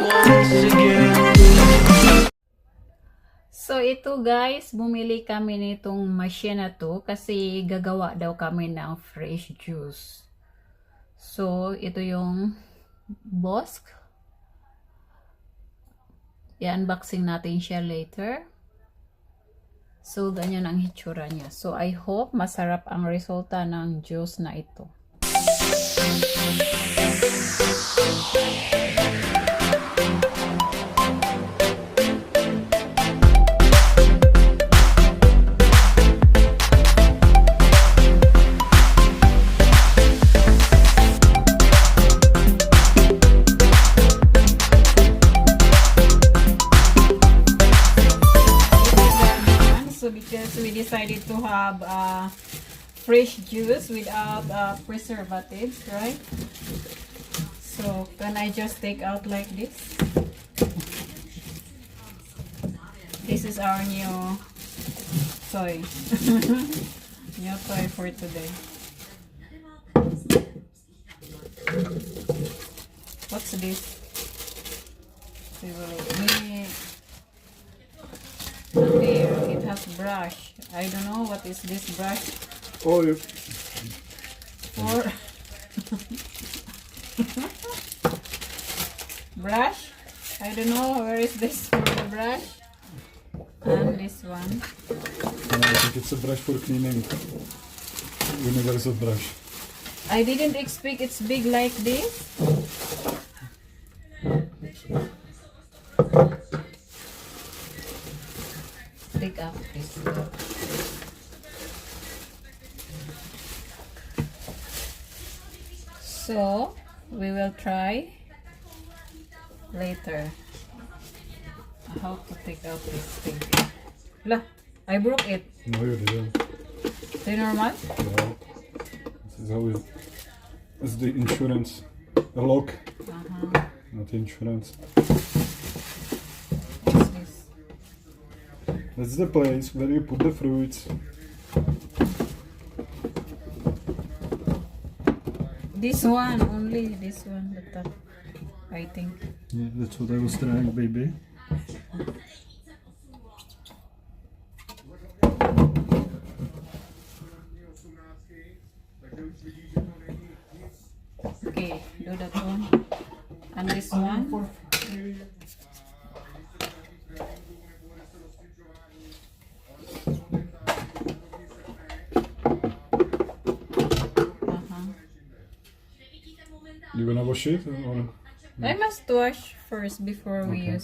once again. So ito guys, bumili kami nitong machine na to kasi gagawa daw kami ng fresh juice. So ito yung BOSCH. I-unboxing natin siya later. So ganyan ang hitsura niya. So I hope masarap ang resulta ng juice na ito. Because we decided to have fresh juice without preservatives, right? So can I just take out like this? This is our new toy. New toy for today. What's this? We will make. There, it has brush. I don't know what is this brush. Oil. For brush. I don't know where is this for the brush. And this one. I think it's a brush for cleaning. Universal brush. I didn't expect it's big like this. Take up this. So we will try later how to take out this thing. La, I broke it. No, you didn't. Is it normal? No. This is how you. It's the insurance. A lock. Not insurance. What's this? That's the place where you put the fruits. This one only. This one, the top. I think. Yeah, that's what I was trying, baby. Okay, do that one. And this one. You gonna wash it or? I must wash first before we use.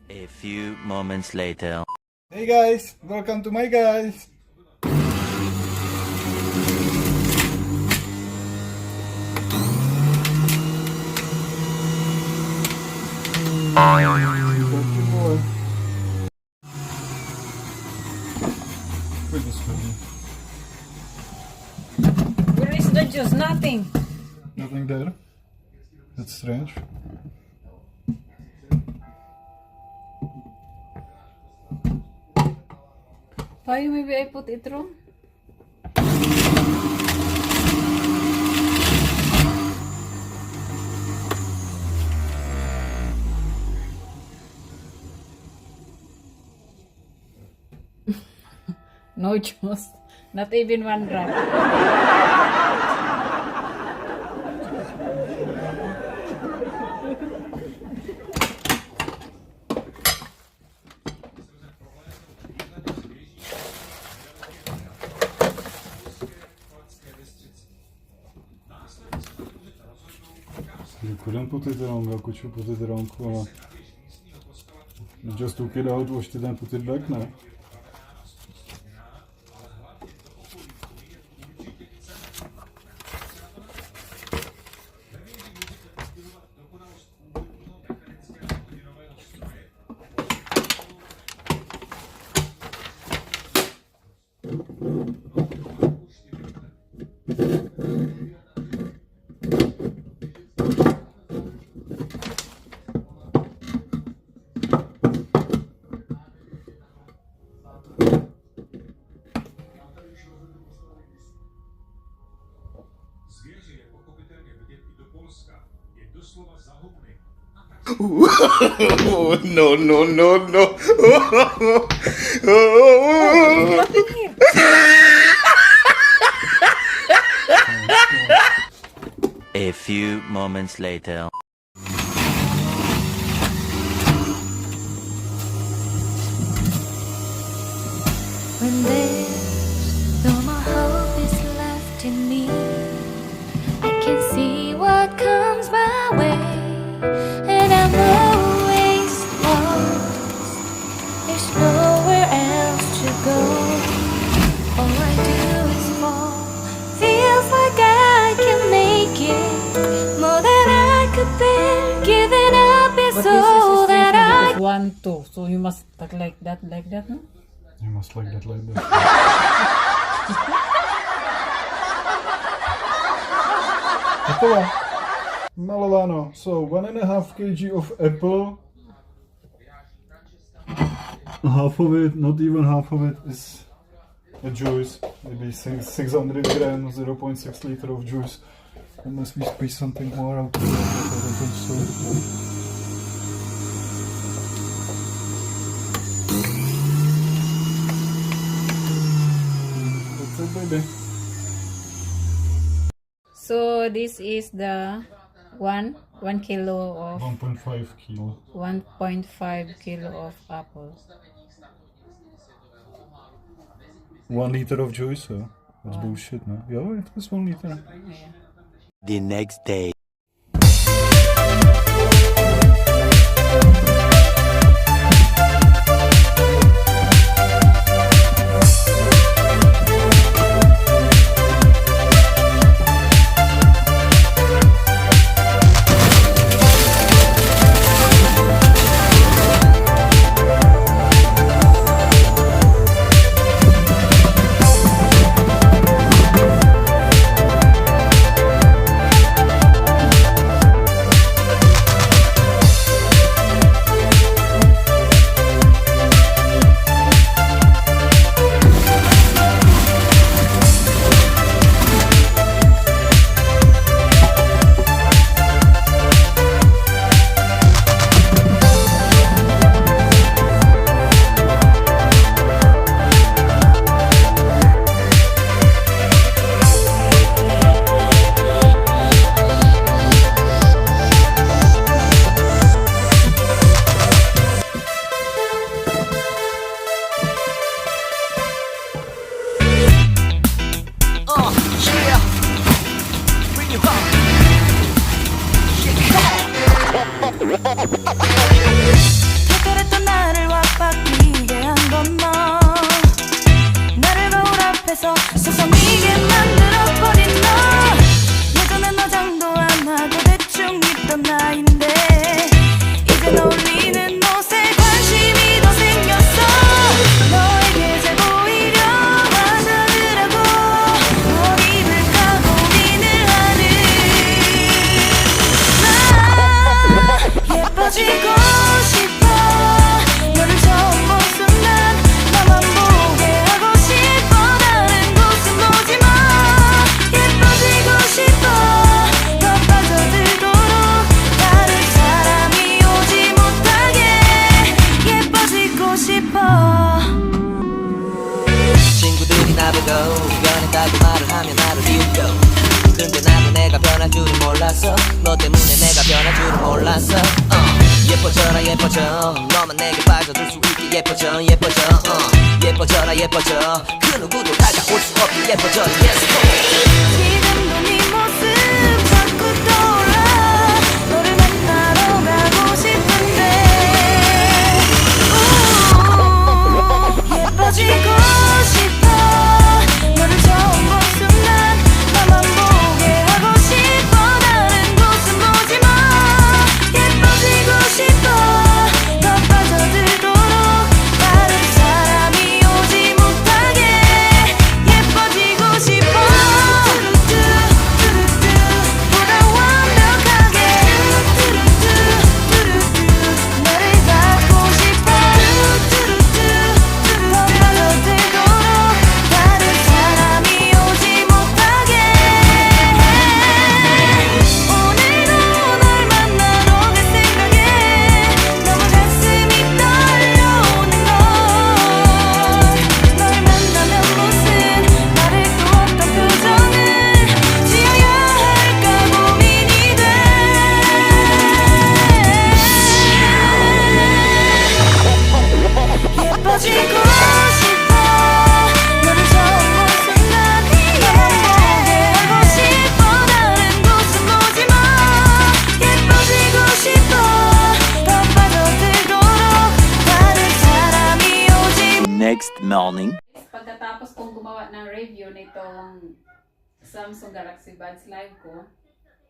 A few moments later. Hey guys, welcome to my guys. Where is the juice? Nothing. Nothing there. That's strange. Why maybe I put it wrong? No juice. Not even one drop. You couldn't put it wrong, how could you put it wrong? You just took it out, washed it and put it back now. Zvěře je pochopitelně vidět i do Polska. Je doslova zahubný. No, no, no, no. A few moments later. When there's no more hope is left in me, I can see what comes my way, and I'm always lost. There's nowhere else to go. All I do is fall. Feels like I can make it more than I could bear. Giving up is But all that I. 1, 2. So you must talk like that, no? You must like that like that. Hotovo. Malováno. So 1.5 kg of apple. Half of it, not even half of it, is a juice. Maybe 600 grams, 0.6 liter of juice. Unless we squeeze something more out of it. I don't think so. Baby. So this is the 1 kilo of 1.5 kilo. 1.5 kilo of apple. 1 liter of juice, so that's bullshit, no? Yeah, it was 1 liter. Yeah. The next day. 그랬던 나를 와바뀌게 한 건 너. 나를 거울 앞에서 서성이게 만들어버린 너. 예전엔 화장도 안 하고 대충 입던 나인데 이젠 어울리는 옷에 관심이 더 생겼어. 너에게 잘 보이려 화장을 하고 뭘 입을까 고민을 하는 나. 예뻐지고 싶어. 너를 처음 본 순간 나만 보게 하고 싶어. 다른 곳은 보지 마. 예뻐지고 싶어. 더 빠져들도록 다른 사람이 오지 못하게 예뻐지고 싶어. 친구들이 나보고 변했다고 말을 하면 나를 비웃겨. 근데 나도 내가 변할 줄은 몰랐어. 너 때문에 내가 변할 줄은 몰랐어. 예뻐져라 예뻐져. 너만 내게 빠져들 수 있게 예뻐져 예뻐져. 예뻐져라 예뻐져. 그 누구도 다가올 수 없게 예뻐져. Yes, 지금도 네 모습 자꾸 떠올라. 너를 만나러 가고 싶은데 예뻐지고 싶어. 너를 처음 본 순간 나만 보게 하고 싶어. 다른 곳은 보지 마. 예뻐지고 싶어. 더 빠져들도록 다른 사람이 오지 못하게 예뻐지고 싶어. next morning. Pagkatapos kong gumawa ng review nitong Samsung Galaxy Buds Live ko,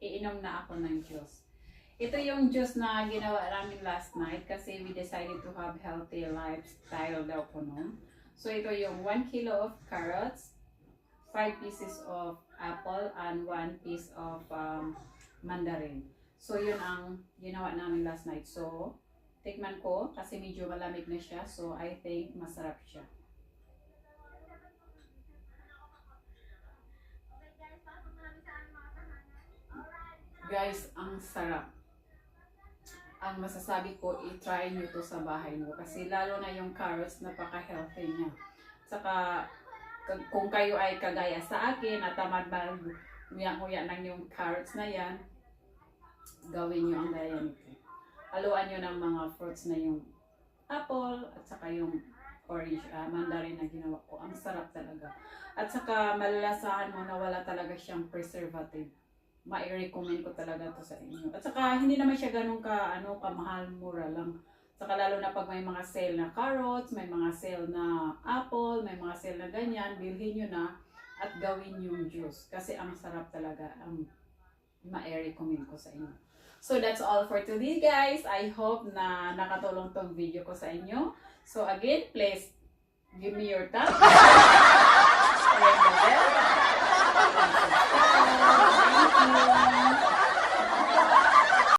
iinom na ako ng juice. Ito yung juice na ginawa namin last night kasi we decided to have healthy lifestyle daw po noon. So ito yung 1 kilo of carrots, 5 pieces of apple, and 1 piece of mandarin. So yun ang ginawa namin last night. So tikman ko kasi medyo malamig na siya. So I think masarap siya. Guys, ang sarap. Ang masasabi ko, i-try nyo to sa bahay nyo. Kasi lalo na yung carrots, napaka-healthy niya. Saka, kung kayo ay kagaya sa akin, at tamad nguya-nguya ng yung carrots na yan, gawin nyo ang gaya nito. Haluan nyo ng mga fruits na yung apple, at saka yung orange, mandarin na ginawa ko. Ang sarap talaga. At saka, malalasahan mo na wala talaga siyang preservative. Ma-recommend ko talaga to sa inyo. At saka hindi naman siya ganun kamahal, mura lang. Saka lalo na pag may mga sale na carrots, may mga sale na apple, may mga sale na ganyan, bilhin nyo na at gawin yung juice. Kasi ang sarap talaga, ma-recommend ko sa inyo. So that's all for today, guys. I hope na nakatulong tong video ko sa inyo. So again, please give me your thumbs. Ring the bell. Thank you.